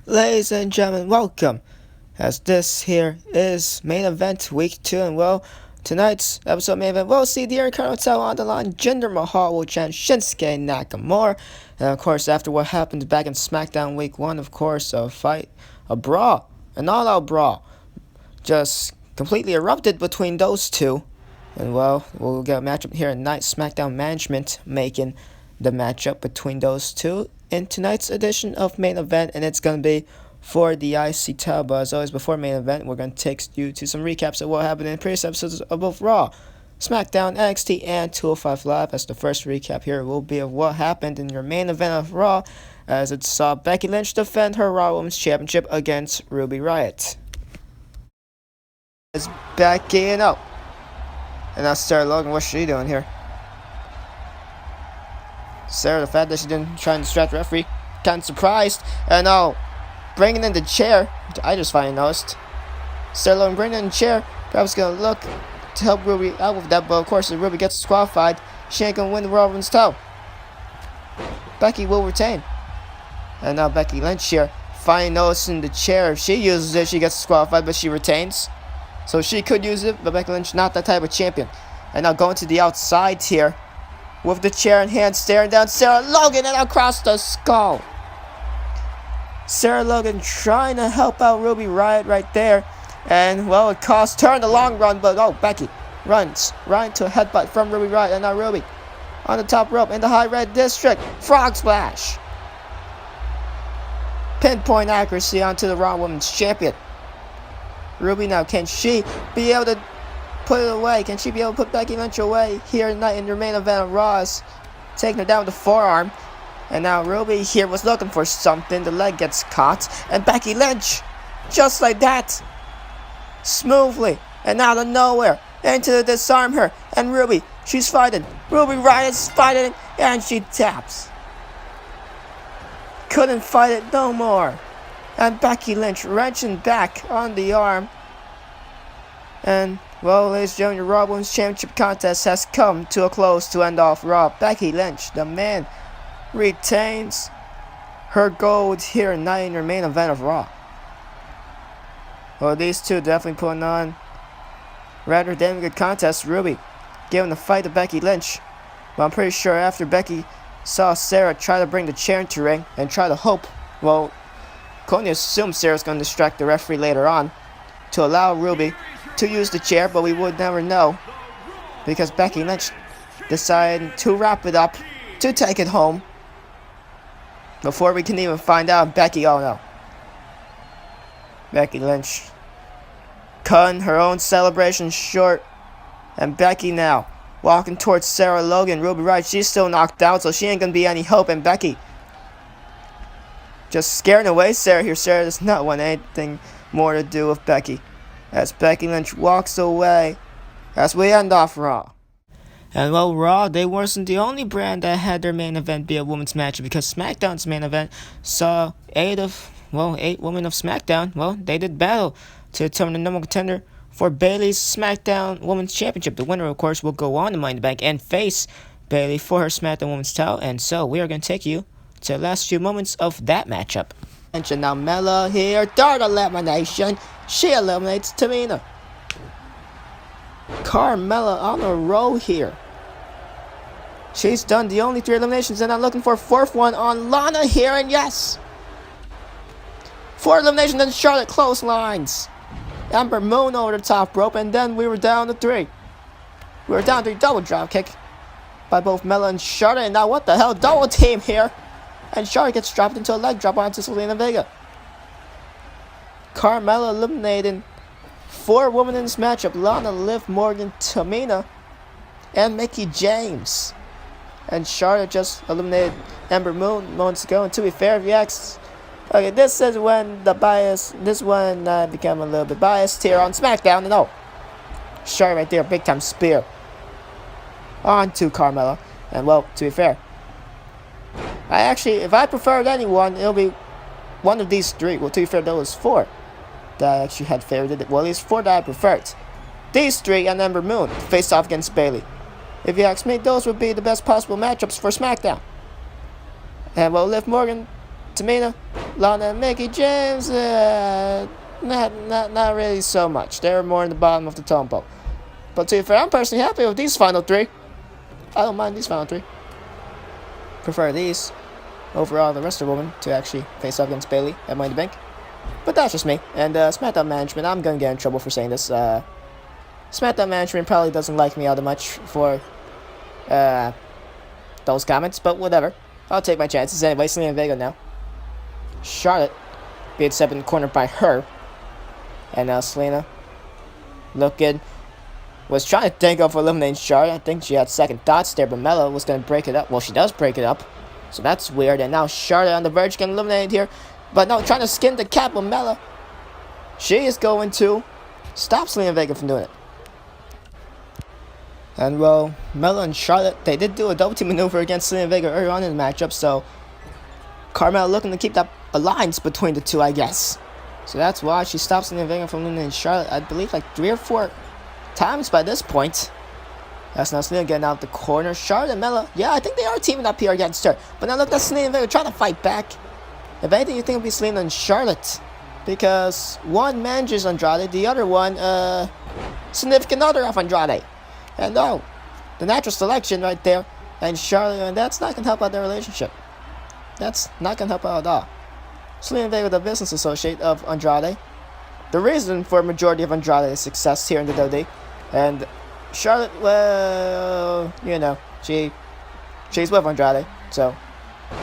Ladies and gentlemen, welcome. As this here is main event week 2, and tonight's episode main event, we'll see the Intercontinental on the line. Jinder Mahal will challenge Shinsuke Nakamura. And of course, after what happened back in SmackDown week 1, of course, a brawl, an all-out brawl, just completely erupted between those two. And we'll get a matchup here tonight. SmackDown management making the matchup between those two in tonight's edition of Main Event, and it's going to be for the IC title. But as always, before Main Event, we're going to take you to some recaps of what happened in previous episodes of both Raw, SmackDown, NXT, and 205 Live. As the first recap here will be of what happened in your Main Event of Raw, as it saw Becky Lynch defend her Raw Women's Championship against Ruby Riott. It's Becky and and now Sarah Logan, what's she doing here? Sarah, the fact that she didn't try and distract the referee, kind of surprised. And now, bringing in the chair, which I just finally noticed. Sarah Logan bringing in the chair, perhaps going to look to help Ruby out with that, but of course, if Ruby gets disqualified, she ain't going to win the Raw Women's title. Becky will retain. And now Becky Lynch here, finally noticing the chair. If she uses it, she gets disqualified, but she retains. So she could use it, but Becky Lynch not that type of champion. And now going to the outside here, with the chair in hand, staring down Sarah Logan and across the skull. Sarah Logan trying to help out Ruby Riott right there. And, it cost her in the long run, but, Becky runs right into a headbutt from Ruby Riott. And now Ruby on the top rope in the high red district. Frog splash. Pinpoint accuracy onto the Raw Women's Champion. Ruby now, can she be able to put it away? Can she be able to put Becky Lynch away here tonight in your Main Event of Raw's? Taking her down with the forearm. And now Ruby here was looking for something. The leg gets caught. And Becky Lynch, just like that, smoothly and out of nowhere, into the disarm her. And Ruby, she's fighting. Ruby Riott's fighting, and she taps. Couldn't fight it no more. And Becky Lynch wrenching back on the arm. And, ladies and gentlemen, your Raw Women's Championship contest has come to a close to end off Raw. Becky Lynch, the man, retains her gold here tonight in your Main Event of Raw. These two definitely putting on rather damn good contest. Ruby giving the fight to Becky Lynch. But I'm pretty sure after Becky saw Sarah try to bring the chair into the ring and try to hope, Coney assumed Sarah's going to distract the referee later on to allow Ruby to use the chair, but we would never know because Becky Lynch decided to wrap it up, to take it home before we can even find out. Becky Lynch cutting her own celebration short, and Becky now walking towards Sarah Logan. Ruby Riott, she's still knocked out, so she ain't gonna be any hope, and Becky just scaring away Sarah here. Sarah does not want anything more to do with Becky, as Becky Lynch walks away as we end off Raw. And Raw, they weren't the only brand that had their main event be a women's match, because SmackDown's main event saw 8 women of SmackDown, they did battle to determine the number one contender for Bayley's SmackDown Women's Championship. The winner, of course, will go on to Money in the Bank and face Bayley for her SmackDown Women's title. And so we are going to take you to the last few moments of that matchup. And now Mella here, third elimination. She eliminates Tamina. Carmella on a roll here. She's done the only 3 eliminations, and I'm looking for a 4th one on Lana here, and yes! 4 eliminations, and Charlotte clotheslines Ember Moon over the top rope, and then we were down to 3. We were down to 3 double drop kick by both Mella and Charlotte, and now what the hell, double team here. And Charlotte gets dropped into a leg drop onto Zelina Vega. Carmella eliminating 4 women in this matchup. Lana, Liv Morgan, Tamina, and Mickie James. And Charlotte just eliminated Ember Moon moments ago. And to be fair, if you ask, this is when I became a little bit biased here on SmackDown. And Charlotte right there, big time spear onto Carmella. And to be fair, if I preferred anyone, it'll be one of these 3. To be fair, there was 4 that I actually had favored. At least 4 that I preferred. These 3 and Ember Moon face off against Bayley. If you ask me, those would be the best possible matchups for SmackDown. And Liv Morgan, Tamina, Lana and Mickey James, not really so much. They're more in the bottom of the totem pole. But to be fair, I'm personally happy with these final three. I don't mind these final three. Prefer these overall the rest of the women to actually face up against Bayley at Money in the Bank. But that's just me. And SmackDown management, I'm gonna get in trouble for saying this. SmackDown management probably doesn't like me all that much for those comments, but whatever. I'll take my chances. Anyway, Selena Vega now. Charlotte being set in the corner by her. And now Selena looking. Was trying to think of eliminating Charlotte. I think she had second thoughts there, but Mella was going to break it up. Well, she does break it up. So that's weird. And now Charlotte on the verge getting eliminated here. But no, trying to skin the cat with Mella. She is going to stop Selena Vega from doing it. And well, Mella and Charlotte, they did do a double team maneuver against Selena Vega earlier on in the matchup. So Carmella looking to keep that alliance between the two, I guess. So that's why she stopped Selena Vega from eliminating Charlotte, I believe, like 3 or 4 times by this point. That's now Selena getting out of the corner. Charlotte and Mella, yeah, I think they are teaming up here against her. But now look at Selena Vega trying to fight back. If anything, you think it would be Selena and Charlotte. Because one manages Andrade, the other one, significant other of Andrade. And no, the natural selection right there. And Charlotte, and that's not going to help out their relationship. That's not going to help out at all. Selena Vega, the business associate of Andrade. The reason for a majority of Andrade's success here in the WWE. And Charlotte, well, you know, she's with Andrade. So,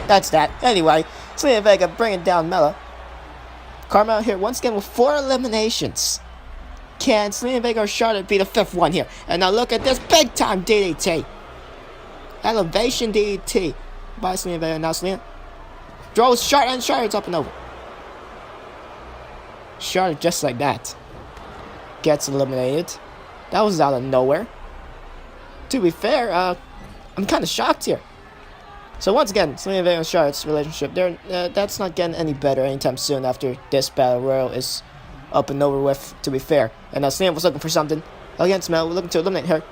that's that. Anyway, Selena Vega bringing down Mella. Carmella here once again with 4 eliminations. Can Selena Vega or Charlotte be the 5th one here? And now look at this big time DDT. Elevation DDT by Selena Vega. Now Selena throws Charlotte, and Charlotte's up and over. Charlotte just like that gets eliminated. That was out of nowhere. To be fair, I'm kind of shocked here. So once again, Selena Vega and Charlotte's relationship, that's not getting any better anytime soon after this Battle Royal is up and over with, to be fair. And now Selena was looking for something against Mella, looking to eliminate her.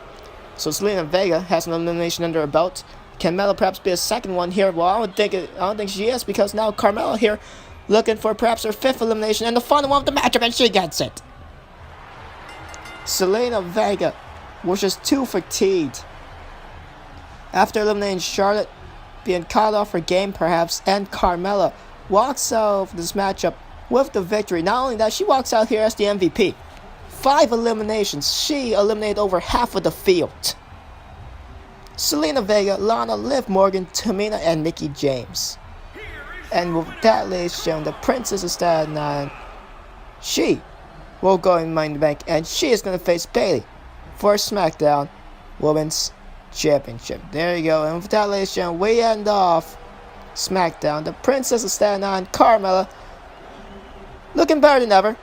So Selena Vega has an elimination under her belt. Can Mella perhaps be a second one here? Well, I don't think she is, because now Carmella here looking for perhaps her 5th elimination and the final one of the matchup, and she gets it. Selena Vega was just too fatigued after eliminating Charlotte, being caught off her game perhaps, and Carmella walks out of this matchup with the victory. Not only that, she walks out here as the MVP. 5 eliminations. She eliminated over half of the field. Selena Vega, Lana, Liv Morgan, Tamina, and Mickie James. And with that, ladies and gentlemen, the Princess of Staten Island, she will go in Money in the Bank, and she is going to face Bayley for SmackDown Women's Championship. There you go. And with that, ladies and gentlemen, we end off SmackDown. The Princess of Staten Island, Carmella, looking better than ever,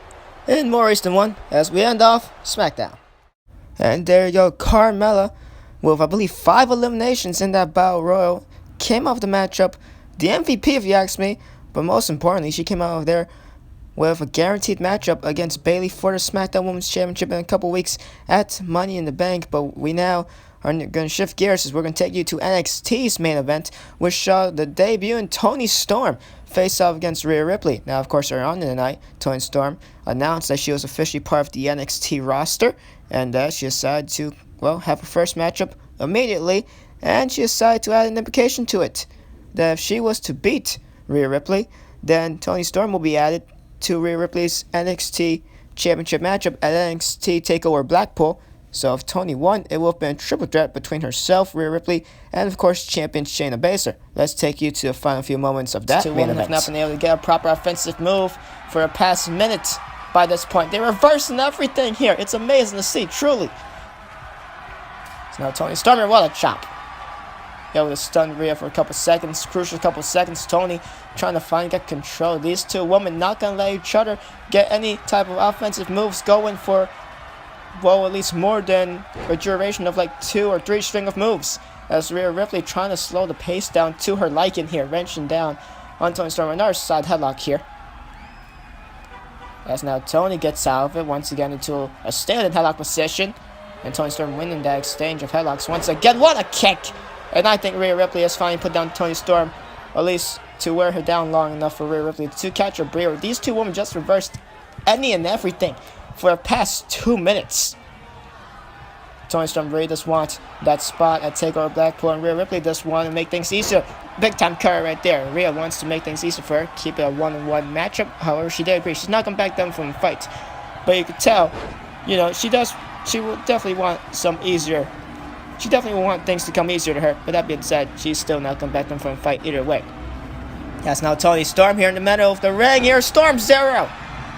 in more ways than one, as we end off SmackDown. And there you go, Carmella, with I believe 5 eliminations in that Battle Royal, came off the matchup, the MVP if you ask me, but most importantly, she came out of there with a guaranteed matchup against Bayley for the SmackDown Women's Championship in a couple weeks at Money in the Bank. But we now are going to shift gears, as we're going to take you to NXT's main event, which saw the debut in Toni Storm face off against Rhea Ripley. Now, of course, earlier on in the night, Toni Storm announced that she was officially part of the NXT roster, and that she decided to, well, have her first matchup immediately, and she decided to add an implication to it, that if she was to beat Rhea Ripley, then Toni Storm will be added to Rhea Ripley's NXT Championship matchup at NXT TakeOver Blackpool. So if Toni won, it will have been a triple threat between herself, Rhea Ripley, and of course champion Shayna Baszler. Let's take you to the final few moments of that main event. Have not been able to get a proper offensive move for the past minute by this point. They're reversing everything here. It's amazing to see, truly. So now Toni Storm, what a chop. Able to stun Rhea for a couple seconds, crucial couple seconds. Toni trying to finally get control. These two women not going to let each other get any type of offensive moves going for, well, at least more than a duration of like 2 or 3 string of moves. As Rhea Ripley trying to slow the pace down to her liking here, wrenching down on Toni Storm. Another side headlock here. As now Toni gets out of it once again into a standing headlock position. And Toni Storm winning that exchange of headlocks once again. What a kick! And I think Rhea Ripley has finally put down Toni Storm, at least to wear her down long enough for Rhea Ripley to catch her breather. These two women just reversed any and everything for the past 2 minutes. Toni Storm really just wants that spot at TakeOver Blackpool, and Rhea Ripley just want to make things easier. Big time carry right there. Rhea wants to make things easier for her, keep it a 1-on-1 matchup. However, she did agree. She's not going to back down from the fight. But you could tell, she will definitely want some easier. She definitely will want things to come easier to her. But that being said, she's still not going to back down from the fight either way. That's now Toni Storm here in the middle of the ring here. Storm Zero.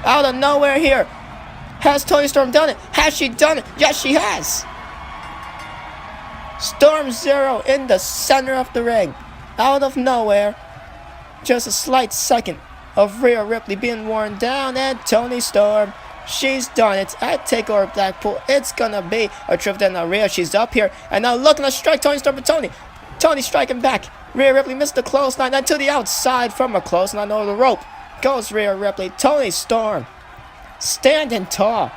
Out of nowhere here. Has Toni Storm done it? Has she done it? Yes, she has. Storm Zero in the center of the ring. Out of nowhere. Just a slight second of Rhea Ripley being worn down, and Toni Storm, she's done it at TakeOver Blackpool. It's gonna be a trip to Rhea. She's up here and now looking to strike Toni Storm, but Toni striking back. Rhea Ripley missed the clothesline, and to the outside from a clothesline over the rope goes Rhea Ripley. Toni Storm standing tall.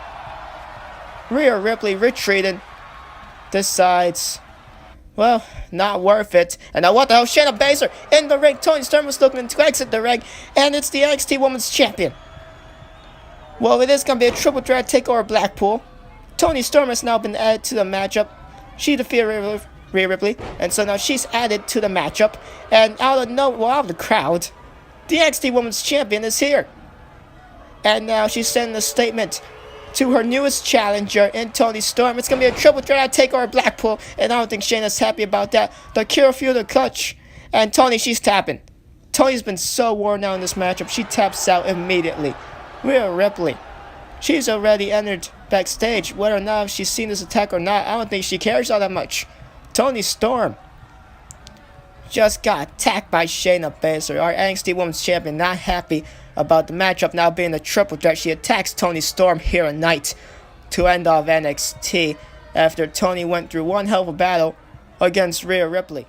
Rhea Ripley retreating. Decides, well, not worth it. And now what the hell? Shayna Baszler in the ring. Toni Storm was looking to exit the ring, and it's the NXT Women's Champion. Well, it is going to be a triple threat TakeOver Blackpool. Toni Storm has now been added to the matchup. She defeated Rhea Ripley, and so now she's added to the matchup. And out of the crowd, the NXT Women's Champion is here. And now she's sending a statement to her newest challenger in Toni Storm. It's going to be a triple threat at TakeOver Blackpool, and I don't think Shayna's happy about that. The Cure Feud, the clutch, and Toni, she's tapping. Toni's been so worn out in this matchup, she taps out immediately. Rhea Ripley, she's already entered backstage. Whether or not she's seen this attack or not, I don't think she cares all that much. Toni Storm just got attacked by Shayna Baszler, our NXT Women's Champion, not happy about the matchup now being a triple threat. She attacks Toni Storm here tonight to end off NXT after Toni went through one hell of a battle against Rhea Ripley.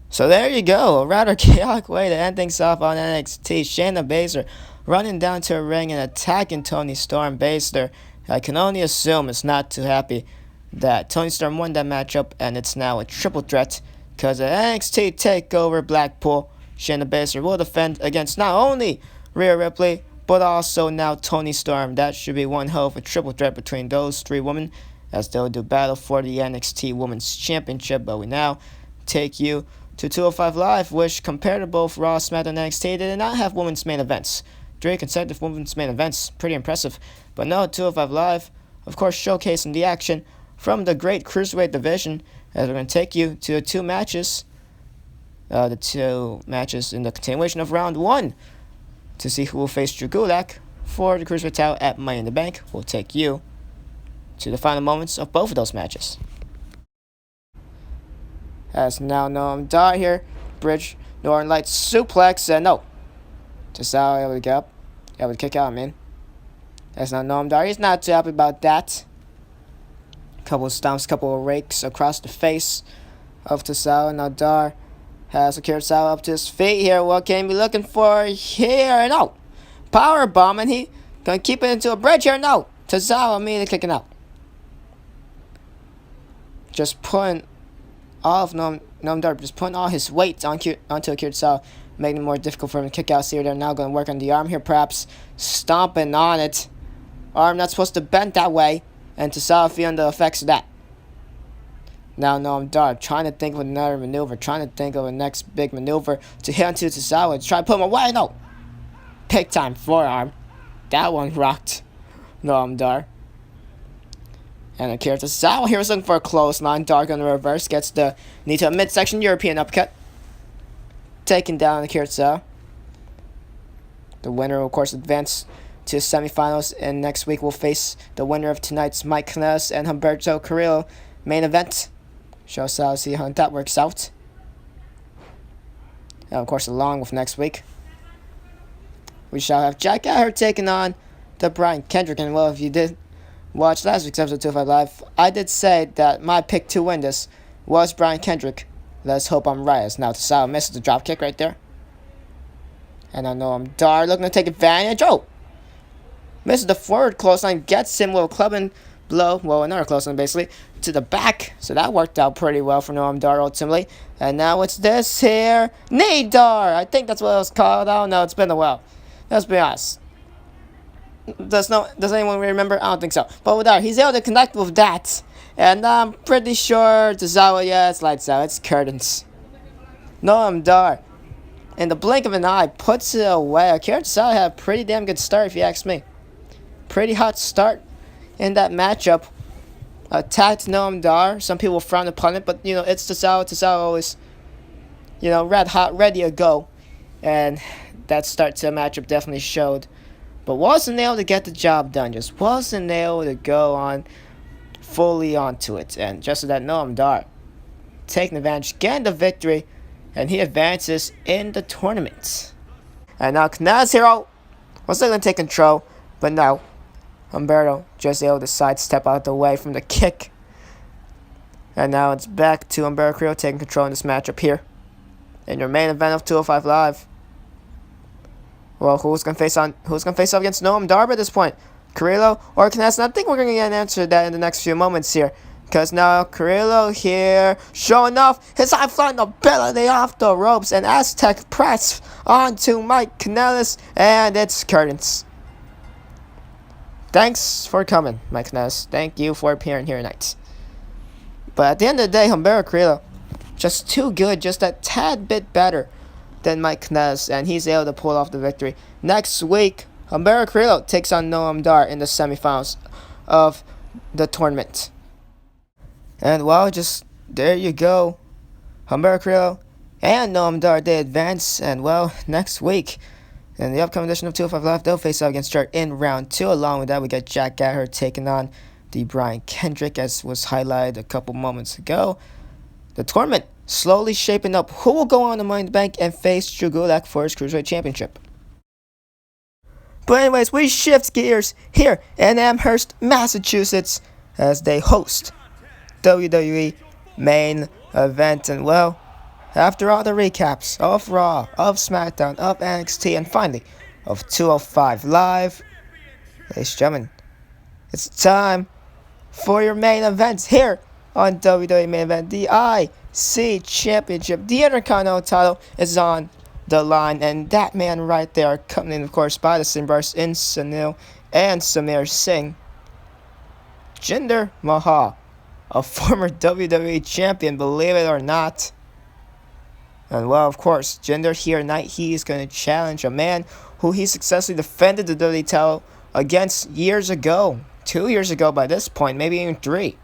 So there you go, a rather chaotic way to end things off on NXT. Shayna Baszler running down to a ring and attacking Toni Storm. Baszler, I can only assume, is not too happy that Toni Storm won that matchup, and it's now a triple threat because at NXT TakeOver Blackpool, Shayna Baszler will defend against not only Rhea Ripley, but also now Toni Storm. That should be one hell of a triple threat between those three women as they'll do battle for the NXT Women's Championship. But we now take you to 205 Live, which compared to both Raw, SmackDown, and NXT, they did not have women's main events. 3 consecutive women's main events, pretty impressive. But no, 205 Live, of course, showcasing the action from the great Cruiserweight division, as we're going to take you to the two matches in the continuation of round 1 to see who will face Drew Gulak for the Cruiserweight title at Money in the Bank. We'll take you to the final moments of both of those matches. As now Noam Dar here, bridge, Northern Lights suplex, no. Tozawa able to get up, able to kick out, man. As now Noam Dar, he's not too happy about that. Couple of stomps, couple of rakes across the face of Tozawa. Now Dar has secured Tozawa up to his feet here. What can he be looking for here? No. Power bomb, and he gonna keep it into a bridge here. No. Tozawa immediately kicking out. Just putting all of Noam Dar, just putting all his weight onto Akira Tozawa, making it more difficult for him to kick out. See, they're now going to work on the arm here, perhaps stomping on it. Arm not supposed to bend that way, and Tozawa feeling the effects of that. Now Noam Dar trying to think of another maneuver, trying to think of a next big maneuver to hit onto Tozawa, to try to put him away. No, big time forearm. That one rocked Noam Dar. And Akira Tozawa here was looking for a clothesline. Dark on the reverse. Gets the knee to a midsection European uppercut. Taking down Akira Tozawa. The winner will, of course, advance to semifinals. And next week we'll face the winner of tonight's Mike Kanellis and Humberto Carrillo main event. Shall see how that works out. And, of course, along with next week, we shall have Jack Gallagher taking on the Brian Kendrick. And, well, if you did watch last week's episode of 205 Live, I did say that my pick to win this was Brian Kendrick. Let's hope I'm right. As now Tozawa misses the drop kick right there. And I know I'm Dar looking to take advantage. Oh! Misses the forward clothesline. Gets him with a clubbing blow, well, another close one basically, to the back. So that worked out pretty well for Noam Dar ultimately. And now it's this here, knee dar. I think that's what it was called. I don't know. It's been a while. Let's be honest. Does anyone remember? I don't think so. But with that, he's able to connect with that. And I'm pretty sure Tozawa, yeah, it's lights out. It's curtains. Noam Dar, in the blink of an eye, puts it away. Akira Tozawa had a pretty damn good start, if you ask me. Pretty hot start in that matchup. Attacked Noam Dar. Some people frown upon it, but, it's Tozawa. Tozawa always, red hot, ready to go. And that start to the matchup definitely showed. But wasn't able to get the job done. Just wasn't able to go on fully onto it. And just so that Noam Dar taking advantage, getting the victory, and he advances in the tournament. And now Kanazero was still going to take control, but no. Humberto just able to sidestep out the way from the kick. And now it's back to Humberto Carrillo taking control in this matchup here. In your main event of 205 Live. Well, who's gonna face off against Noam Dar at this point? Carrillo or Kness? And I think we're gonna get an answer to that in the next few moments here. Because now Carrillo here showing off his high-flying ability off the ropes. And Aztec press onto Mike Kanellis. And it's curtains. Thanks for coming, Mike Kanellis. Thank you for appearing here tonight. But at the end of the day, Humberto Carrillo, just too good, just a tad bit better than Mike Knez, and he's able to pull off the victory. Next week, Humberto Carrillo takes on Noam Dar in the semifinals of the tournament. And well, just there you go. Humberto Carrillo and Noam Dar, they advance, and well, next week, in the upcoming edition of 205 Live, they'll face off against Chart in round 2. Along with that, we got Jack Gallagher taking on the Brian Kendrick, as was highlighted a couple moments ago. The tournament slowly shaping up who will go on the Money in the Bank and face Drew Gulak for his Cruiserweight Championship. But anyways, we shift gears here in Amherst, Massachusetts, as they host WWE Main Event. And well, after all the recaps of Raw, of SmackDown, of NXT, and finally of 205 Live, ladies and gentlemen, it's time for your main events here on WWE Main Event. The IC Championship, the Intercontinental title, is on the line, and that man right there, accompanied of course by the Singh Brothers in Sunil and Samir Singh, Jinder Mahal, a former WWE champion, believe it or not. And well, of course, Jinder here tonight, he is going to challenge a man who he successfully defended the WWE title against years ago, 2 years ago by this point, maybe even 3.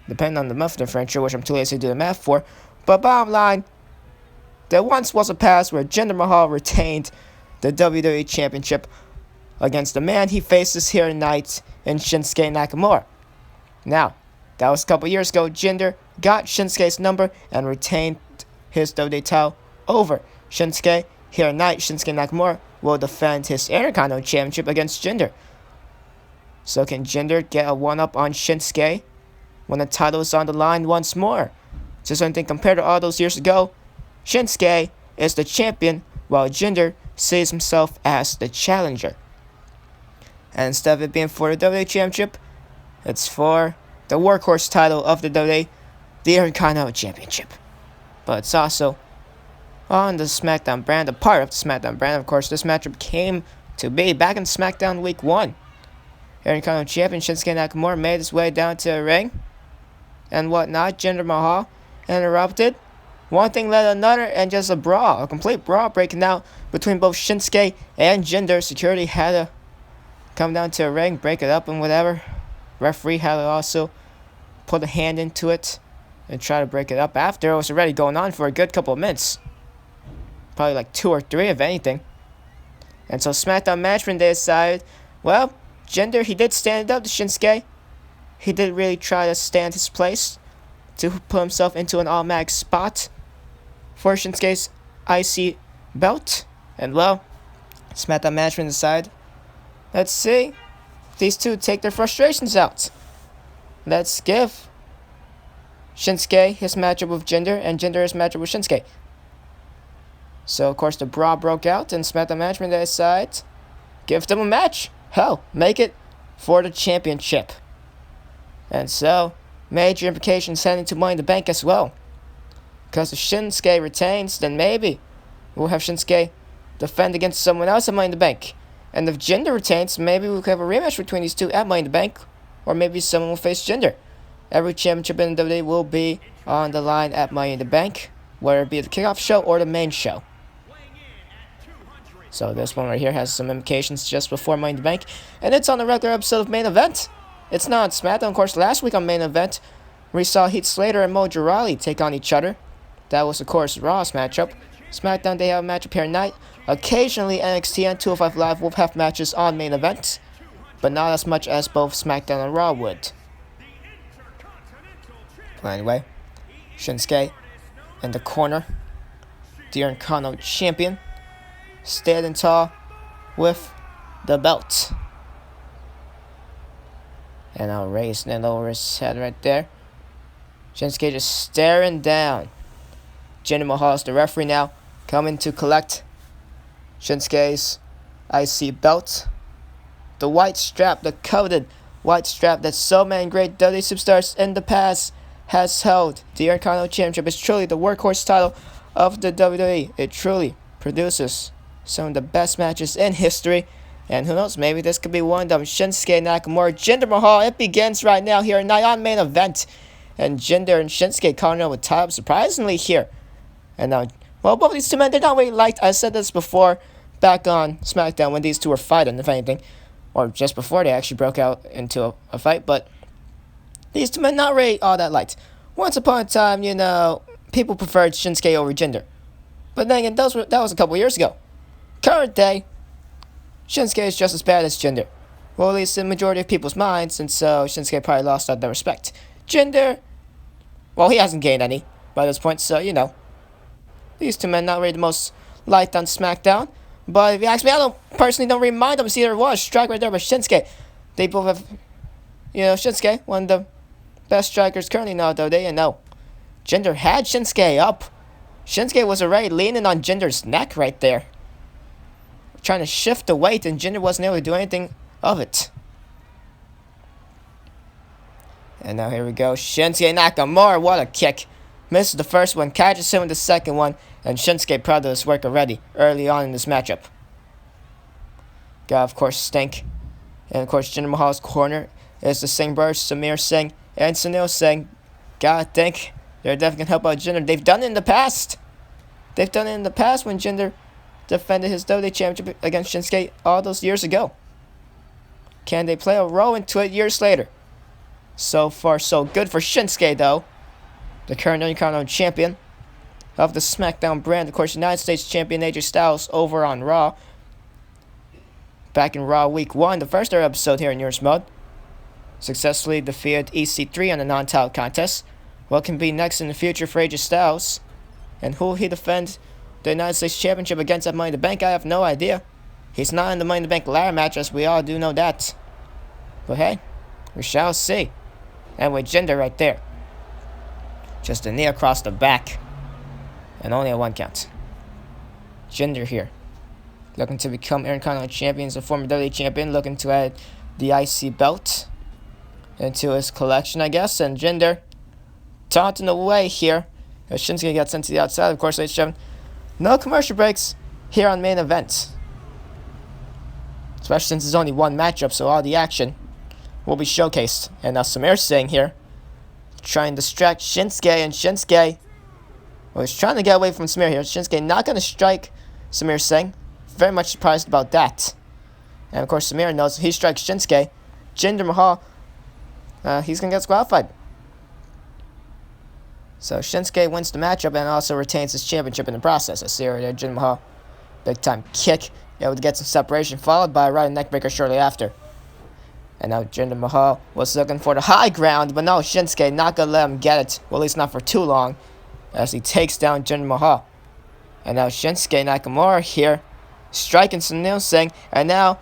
Depending on the month differential, which I'm too lazy to do the math for. But bottom line, there once was a past where Jinder Mahal retained the WWE Championship against the man he faces here tonight in Shinsuke Nakamura. Now, that was a couple years ago. Jinder got Shinsuke's number and retained his WWE title over Shinsuke. Here tonight, Shinsuke Nakamura will defend his Intercontinental Championship against Jinder. So can Jinder get a one-up on Shinsuke when the title is on the line once more? Just something compared to all those years ago, Shinsuke is the champion while Jinder sees himself as the challenger. And instead of it being for the WWE Championship, it's for the workhorse title of the WWE, the Intercontinental Championship. But it's also on the SmackDown brand, a part of the SmackDown brand. Of course, this matchup came to be back in SmackDown Week 1. Intercontinental Champion Shinsuke Nakamura made his way down to the ring and whatnot. Jinder Mahal interrupted. One thing led to another, and just a complete brawl breaking out between both Shinsuke and Jinder. Security had to come down to the ring, break it up and whatever. Referee had to also put a hand into it and try to break it up after. It was already going on for a good couple of minutes. Probably like 2 or 3 if anything. And so SmackDown management, they decided, well, Jinder, he did stand up to Shinsuke. He did really try to stand his place to put himself into an automatic spot for Shinsuke's IC belt. And well, SmackDown management decided, let's see, these two take their frustrations out. Let's give Shinsuke his matchup with Jinder and Jinder his matchup with Shinsuke. So of course the brawl broke out, and SmackDown management decided, give them a match. Hell, make it for the championship. And so, major implications heading to Money in the Bank as well. Because if Shinsuke retains, then maybe we'll have Shinsuke defend against someone else at Money in the Bank. And if Jinder retains, maybe we'll have a rematch between these two at Money in the Bank. Or maybe someone will face Jinder. Every championship in the WWE will be on the line at Money in the Bank, whether it be the kickoff show or the main show. So this one right here has some implications just before Money in the Bank. And it's on the regular episode of Main Event. It's not on SmackDown. Of course, last week on Main Event, we saw Heath Slater and Mojo Rawley take on each other. That was, of course, Raw's matchup. SmackDown, they have a matchup here tonight. Occasionally, NXT and 205 Live will have matches on Main Event, but not as much as both SmackDown and Raw would. But anyway, Shinsuke in the corner. The Intercontinental champion. Standing tall with the belt. And I'll raise it over his head right there. Shinsuke just staring down. Jinder Mahal is the referee now, coming to collect Shinsuke's IC belt. The white strap, the coveted white strap that so many great WWE superstars in the past has held. The Intercontinental Championship is truly the workhorse title of the WWE. It truly produces some of the best matches in history. And who knows, maybe this could be one of them. Shinsuke Nakamura, Jinder Mahal. It begins right now here tonight on Main Event. And Jinder and Shinsuke coming up with top surprisingly here. And now, well, both these two men, they're not really liked. I said this before back on SmackDown when these two were fighting, if anything. Or just before they actually broke out into a fight. But these two men not really all that liked. Once upon a time, you know, people preferred Shinsuke over Jinder. But then again, that was a couple years ago. Current day, Shinsuke is just as bad as Jinder. Well, at least in the majority of people's minds, and so Shinsuke probably lost all that respect. Jinder, well, he hasn't gained any by this point, so, you know. These two men not really the most liked on SmackDown. But if you ask me, I personally don't really mind them. See, there was strike right there by Shinsuke. They both have, you know, Shinsuke, one of the best strikers currently now, though. They know. Jinder had Shinsuke up. Shinsuke was already leaning on Jinder's neck right there, trying to shift the weight, and Jinder wasn't able to do anything of it. And now here we go. Shinsuke Nakamura, what a kick. Misses the first one, catches him with the second one, and Shinsuke proud of his work already, early on in this matchup. Got, of course, Stink. And, of course, Jinder Mahal's corner is the Singh brothers, Samir Singh and Sunil Singh. Gotta think they're definitely gonna help out Jinder. They've done it in the past. They've done it in the past when Jinder defended his WWE Championship against Shinsuke all those years ago. Can they play a role into it years later? So far, so good for Shinsuke, though. The current Intercontinental Champion of the SmackDown brand. Of course, United States Champion AJ Styles over on Raw. Back in Raw Week 1, the first episode here in Yours Mode. Successfully defeated EC3 on a non-title contest. What can be next in the future for AJ Styles? And who will he defend the United States Championship against at Money in the Bank? I have no idea. He's not in the Money in the Bank ladder match, as we all do know that. But hey, we shall see. And with Jinder right there. Just a knee across the back. And only a 1 count. Jinder here. Looking to become Intercontinental Champion. He's a former WWE Champion. Looking to add the IC belt into his collection, I guess. And Jinder taunting away here. As Shinsuke gets sent to the outside. Of course, ladies and gentlemen, no commercial breaks here on Main Event. Especially since there's only one matchup, so all the action will be showcased. And now Samir Singh here, trying to distract Shinsuke, and Shinsuke, well, he's trying to get away from Samir here. Shinsuke not going to strike Samir Singh. Very much surprised about that. And of course, Samir knows if he strikes Shinsuke, Jinder Mahal, he's going to get disqualified. So Shinsuke wins the matchup and also retains his championship in the process. I see right there, Jinder Mahal, big time kick, able to get some separation, followed by a right neckbreaker shortly after. And now Jinder Mahal was looking for the high ground, but no, Shinsuke not going to let him get it. Well, at least not for too long, as he takes down Jinder Mahal. And now Shinsuke Nakamura here, striking Sunil Singh, and now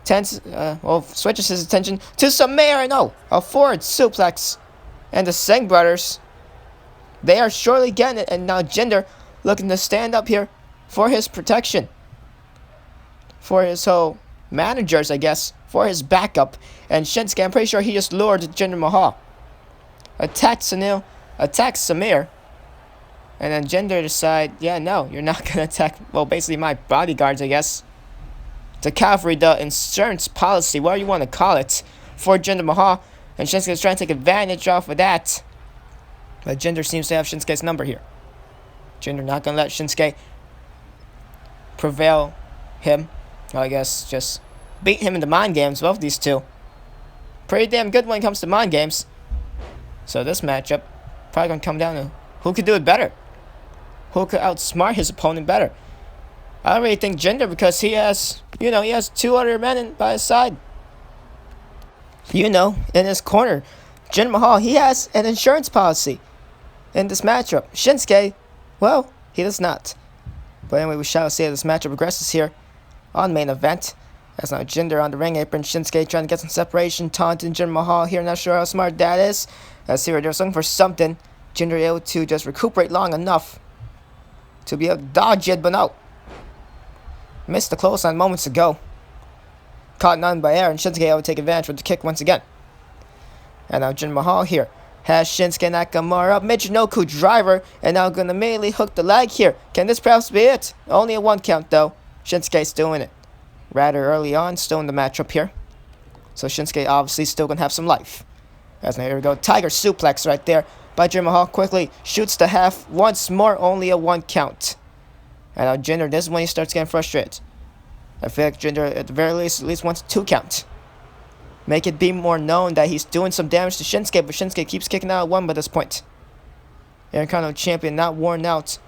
switches his attention to Samir. No, a forward suplex. And the Singh brothers, they are surely getting it, and now Jinder looking to stand up here for his protection. For his whole managers, I guess, for his backup. And Shinsuke, I'm pretty sure he just lured Jinder Mahal. Attacked Samir. And then Jinder decide, yeah, no, you're not going to attack, well, basically my bodyguards, I guess. The cavalry, the insurance policy, whatever you want to call it, for Jinder Mahal. And Shinsuke is trying to take advantage off of that. But Jinder seems to have Shinsuke's number here. Jinder not going to let Shinsuke prevail him. Well, I guess just beat him in the mind games, both these two. Pretty damn good when it comes to mind games. So this matchup probably going to come down to who could do it better. Who could outsmart his opponent better. I don't really think Jinder, because he has, he has 2 other men by his side. In his corner. Jinder Mahal, he has an insurance policy in this matchup. Shinsuke, well, he does not. But anyway, we shall see how this matchup progresses here on Main Event. As now Jinder on the ring apron, Shinsuke trying to get some separation, taunting Jinder Mahal here. Not sure how smart that is. As here, they're looking for something. Jinder able to just recuperate long enough to be able to dodge it, but no. Missed the clothesline moments ago. Caught none by air, and Shinsuke able to take advantage with the kick once again. And now Jinder Mahal here has Shinsuke Nakamura up. Michinoku driver, and now going to immediately hook the leg here. Can this perhaps be it? Only a 1 count though. Shinsuke's doing it rather early on, still in the matchup here. So Shinsuke obviously still going to have some life. As now here we go, Tiger suplex right there by Jinder Mahal. Quickly shoots the half once more, only a 1 count. And now Jinder, this is when he starts getting frustrated. I feel like Jinder at the very least at least wants a 2 count. Make it be more known that he's doing some damage to Shinsuke, but Shinsuke keeps kicking out at 1 by this point. Intercontinental champion not worn out,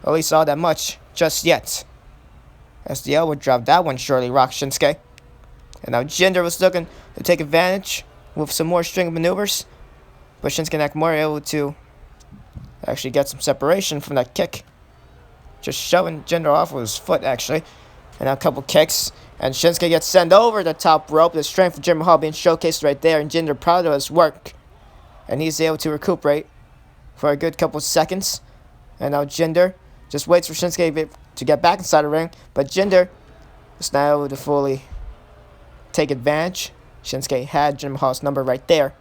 at least all that much, just yet. As the elbow drop, that one surely rocked Shinsuke. And now Jinder was looking to take advantage with some more string of maneuvers. But Shinsuke Nakamura able to actually get some separation from that kick. Just shoving Jinder off with his foot, actually. And now a couple kicks. And Shinsuke gets sent over the top rope. The strength of Jinder Mahal being showcased right there. And Jinder proud of his work. And he's able to recuperate for a good couple seconds. And now Jinder just waits for Shinsuke to get back inside the ring. But Jinder is now able to fully take advantage. Shinsuke had Jinder Mahal's number right there.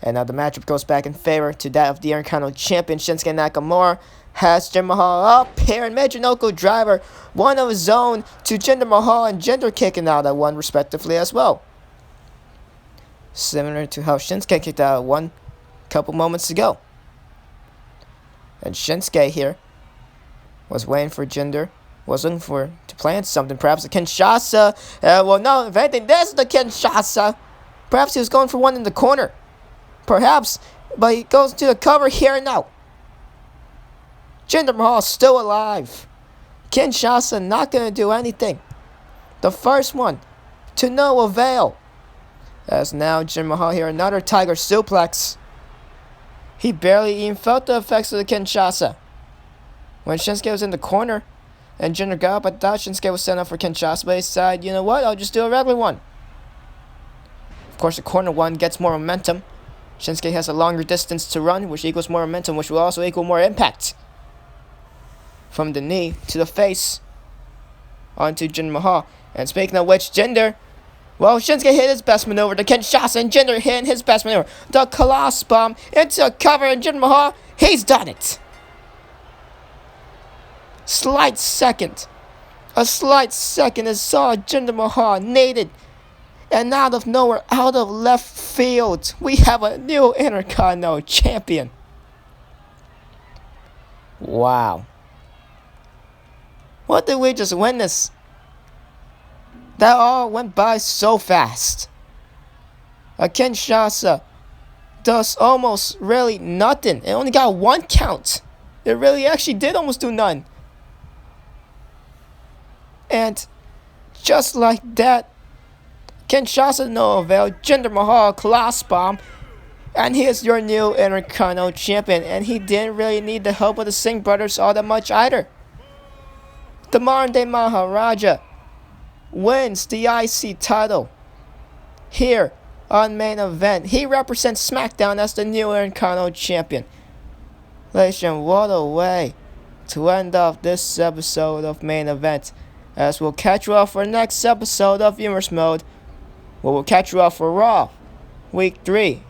And now the matchup goes back in favor to that of the Intercontinental champion. Shinsuke Nakamura has Jinder Mahal up here. And Michinoku driver, one of his own to Jinder Mahal, and Jinder kicking out at 1 respectively as well. Similar to how Shinsuke kicked out at 1 couple moments ago. And Shinsuke here was waiting for Jinder. Was looking to plant something. Perhaps a Kinshasa. Well, no, if anything, this is the Kinshasa. Perhaps he was going for one in the corner. Perhaps, but he goes to the cover here and now. Jinder Mahal still alive. Kinshasa not going to do anything. The first one to no avail. As now Jinder Mahal here, another Tiger suplex. He barely even felt the effects of the Kinshasa. When Shinsuke was in the corner and Jinder got up, I thought Shinsuke was set up for Kinshasa, but he decided, you know what, I'll just do a regular one. Of course, the corner one gets more momentum. Shinsuke has a longer distance to run, which equals more momentum, which will also equal more impact. From the knee to the face onto Jinder Mahal. And speaking of which, Jinder, well, Shinsuke hit his best maneuver, the Kinshasa, and Jinder hit his best maneuver, the Colossus Bomb into a cover, and Jinder Mahal, he's done it. A slight second as saw Jinder Mahal needed. And out of nowhere, out of left field, we have a new Intercontinental champion. Wow. What did we just witness? That all went by so fast. A Kinshasa does almost really nothing. It only got 1 count. It really actually did almost do none. And just like that, Kinshasa no avail, Jinder Mahal, Colossus Bomb, and he is your new Intercontinental champion, and he didn't really need the help of the Singh brothers all that much either. The modern day Maharaja wins the IC title here on Main Event. He represents SmackDown as the new Intercontinental champion. Ladies and gentlemen, what a way to end off this episode of Main Event. as we'll catch you up for the next episode of Viewers Mode, where we'll catch you up for Raw Week 3.